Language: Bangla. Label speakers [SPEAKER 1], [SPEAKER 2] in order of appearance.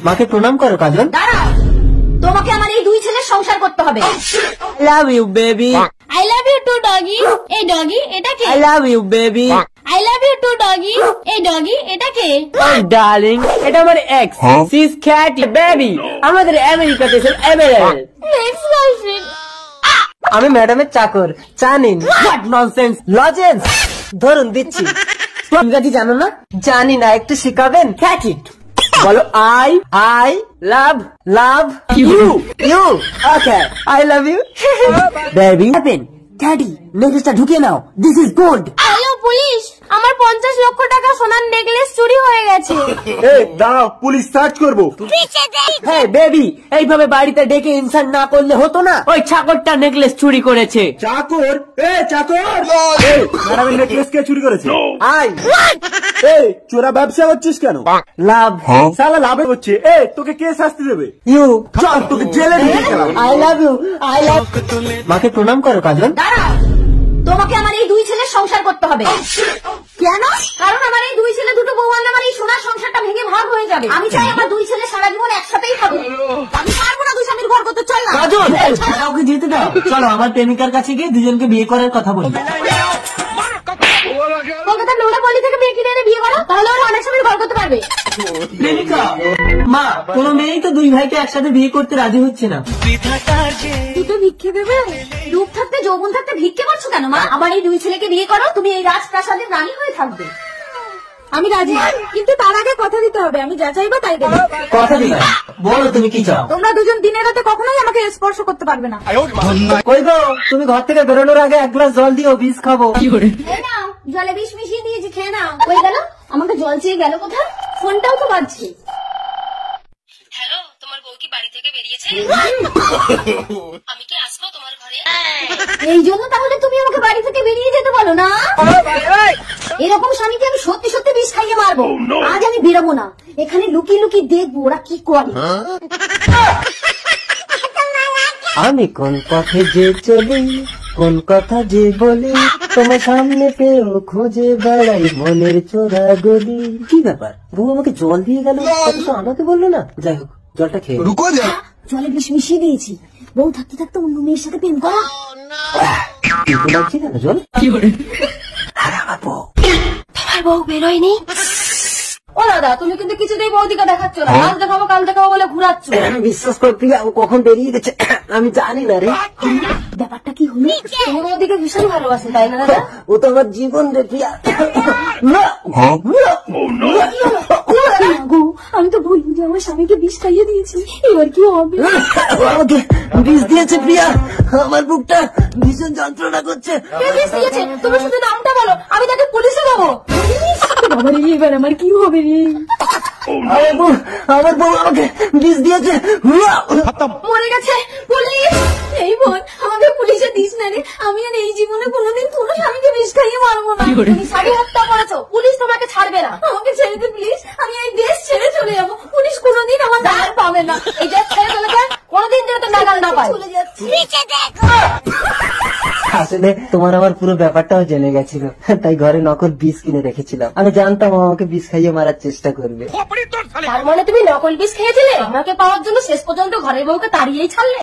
[SPEAKER 1] মাকে প্রণাম করো কাজল।
[SPEAKER 2] দাঁড়াও, তোমাকে আমার এই দুই ছেলের সংসার করতে হবে।
[SPEAKER 1] Love you baby.
[SPEAKER 2] I love you too doggy. এই ডগি এটা কে?
[SPEAKER 1] I love you baby.
[SPEAKER 2] I love you too doggy. এই ডগি এটা কে?
[SPEAKER 1] ডার্লিং, এটা আমার ex. She is cat baby. আমাদের আমেরিকাতে এসে অ্যাভেলেবল।
[SPEAKER 2] Next girlfriend.
[SPEAKER 1] আমি ম্যাডামের চাকর, জানেন? What nonsense, lozenges. ধরুন দিচ্ছি। ইংরেজি জানো না? জানি না, একটু শিখাবেন? ক্যাট ইট বলো। I love you okay. I love you baby. Daddy, নেকলেসটা ঢুকিয়ে নাও। This is good.
[SPEAKER 2] Hello police, আমার 50 লক্ষ টাকা সোনার নেকলেস চুরি হয়ে গেছে।
[SPEAKER 3] এই দাঁড়াও, পুলিশ সার্চ করবো।
[SPEAKER 1] হ্যাঁ বেবি, এইভাবে বাড়িতে ডেকে ইনসাল্ট না করলে হতো না। ওই চাকরটা নেকলেস চুরি করেছে।
[SPEAKER 3] চাকর? চাকর, ম্যাডামের নেকলেস কে চুরি করেছে? চোরা ব্যবসা করছিস কেন?
[SPEAKER 1] লাভ
[SPEAKER 3] সালা লাভে হচ্ছে। তোকে কে শাস্তি দেবে?
[SPEAKER 1] ইউ।
[SPEAKER 3] চল, তোকে জেলে নিয়ে গেলাম।
[SPEAKER 1] I love you. মাকে প্রণাম করো কাজল।
[SPEAKER 2] দাঁড়াও, তোমাকে আমার এই দুই ছেলের সংসার করতে হবে। কেন? কারণ আমার এই দুই ছেলে দুটো বউ আনলে আমার এই সোনার সংসারটা ভেঙে ভাগ হয়ে যাবে। আমি চাই আমার দুই ছেলে সারা জীবন একসাথেই থাকুক। আমি পারবো না দুই স্বামীর ঘর করতে। চল না
[SPEAKER 1] কাজল, কাউকে যেতে দাও। চলো আমার প্রেমিকার কাছে গিয়ে দুজনকে বিয়ে করার কথা বলি।
[SPEAKER 2] কলকাতার নোংরা পল্লী থেকে মেয়ে কিনে এনে বিয়ে করো, তাহলে ওরা অনেক স্বামীর ঘর করতে পারবে।
[SPEAKER 1] প্রেমিকা? মা, কোনো মেয়েই তো দুই ভাইকে একসাথে বিয়ে করতে রাজি হচ্ছে না।
[SPEAKER 2] দুটো ভিক্ষে দেবে? রূপ থাকতে যৌবন থাকতে ভিক্ষে করছো কেন মা? আমার এই দুই ছেলেকে বিয়ে করো, তুমি এই রাজপ্রাসাদের রানী হয়ে থাকবে। আমি রাজি, কিন্তু তার আগে কথা দিতে হবে। আমি যা চাইবো তাই দেবো।
[SPEAKER 1] কথা দিলাম, বলো তুমি কি চাও।
[SPEAKER 2] তোমরা দুজন দিনের রাতে কখনোই আমাকে স্পর্শ করতে পারবে না।
[SPEAKER 1] কই গো, তুমি ঘর থেকে বেরোনোর আগে এক গ্লাস জল দিও, বিষ খাবো।
[SPEAKER 2] এই নাও, জলে বিষ মিশিয়ে দিয়েছি, খেয়ে নাও। কই গেল? আমাকে জল চেয়ে গেল কোথায়? ফোনটাও তো বাজছে। হ্যালো, তোমার বউ কি বাড়ি থেকে বেরিয়েছে? আমি কি আসবো তোমার ঘরে? এই জন্য তাহলে তুমি আমাকে বাড়ি থেকে বেরিয়ে যেতে বলো না? এরকম স্বামীকে আমি সত্যি সত্যি বিষ খাইয়ে মারবো। আজ আমি বেরোবো না, এখানে লুকিয়ে লুকিয়ে দেখবো ওরা কি করে।
[SPEAKER 1] আমি কোন পথে যে চলি, কোন কথা যে বলি, তোমার সামনে পেয়েও খুঁজে বেড়াই মনের চোরা গলি। কি ব্যাপার, বউ আমাকে জল দিয়ে গেল, অথচ আমাকে বললো না। যাই হোক, জলটা খেয়ে
[SPEAKER 2] জলে বিষ মিশিয়ে দিয়েছি। বউ থাকতে থাকতে অন্য মেয়ের সাথে প্রেম করা।
[SPEAKER 1] লাগছে কেন জল? আমার বউ।
[SPEAKER 2] তোমার বউ বেরোয়নি? ও দাদা, তুমি কিন্তু কিছুতেই বৌদিকে দেখাচ্ছ না। আজ দেখাবো কাল দেখাবো বলে ঘুরাচ্ছ।
[SPEAKER 1] বিশ্বাস কর প্রিয়া, ও কখন বেরিয়ে গেছে আমি জানি না রে।
[SPEAKER 2] ব্যাপারটা কি হলো? তুমি বৌদিকে ভীষণ ভালোবাসে তাই না দাদা?
[SPEAKER 1] ও তো আমার জীবন রে প্রিয়া।
[SPEAKER 2] আমি তো ভুল বুঝে আমার স্বামীকে বিষ খাইয়ে দিয়েছি। এবার কি হবে?
[SPEAKER 1] আমাকে বিষ দিয়েছে প্রিয়া, আমার বুকটা ভীষণ যন্ত্রণা করছে।
[SPEAKER 2] কে বিষ দিয়েছে? তুমি শুধু নামটা বলো, আমি তাকে পুলিশে দেবো। বাবা রে, এবার আমার কি হবে রে?
[SPEAKER 1] আমার বউ আমাকে বিষ দিয়েছে।
[SPEAKER 2] মরে গেছে। পুলিশ! এই বোন, আমাকে পুলিশে দিস না রে। আমি আর এই জীবনে কোনোদিন কোনো স্বামীকে বিষ খাইয়ে মারবো না। তুমি স্বামী হত্যা করেছো, পুলিশ তোমাকে ছাড়বে না। আমাকে ছেড়ে দে প্লিজ, আমি এই দেশ ছেড়ে চলে যাবো। পুলিশ কোনোদিন আমার দাঁড় পাবে না। এই দেশ ছেড়ে চলে যায়, কোনোদিন যেন তো নাগাল না পায়। চলে যাচ্ছি।
[SPEAKER 1] আসলে তোমার আমার পুরো ব্যাপারটাও জেনে গেছিল, তাই ঘরে নকল বিষ কিনে রেখেছিলাম। আমি জানতাম আমাকে বিষ খাইয়ে মারার চেষ্টা করবে।
[SPEAKER 2] তার মানে তুমি নকল বিষ খেয়েছিলে? আমাকে পাওয়ার জন্য শেষ পর্যন্ত ঘরের বউকে তাড়িয়েই ছাড়লে?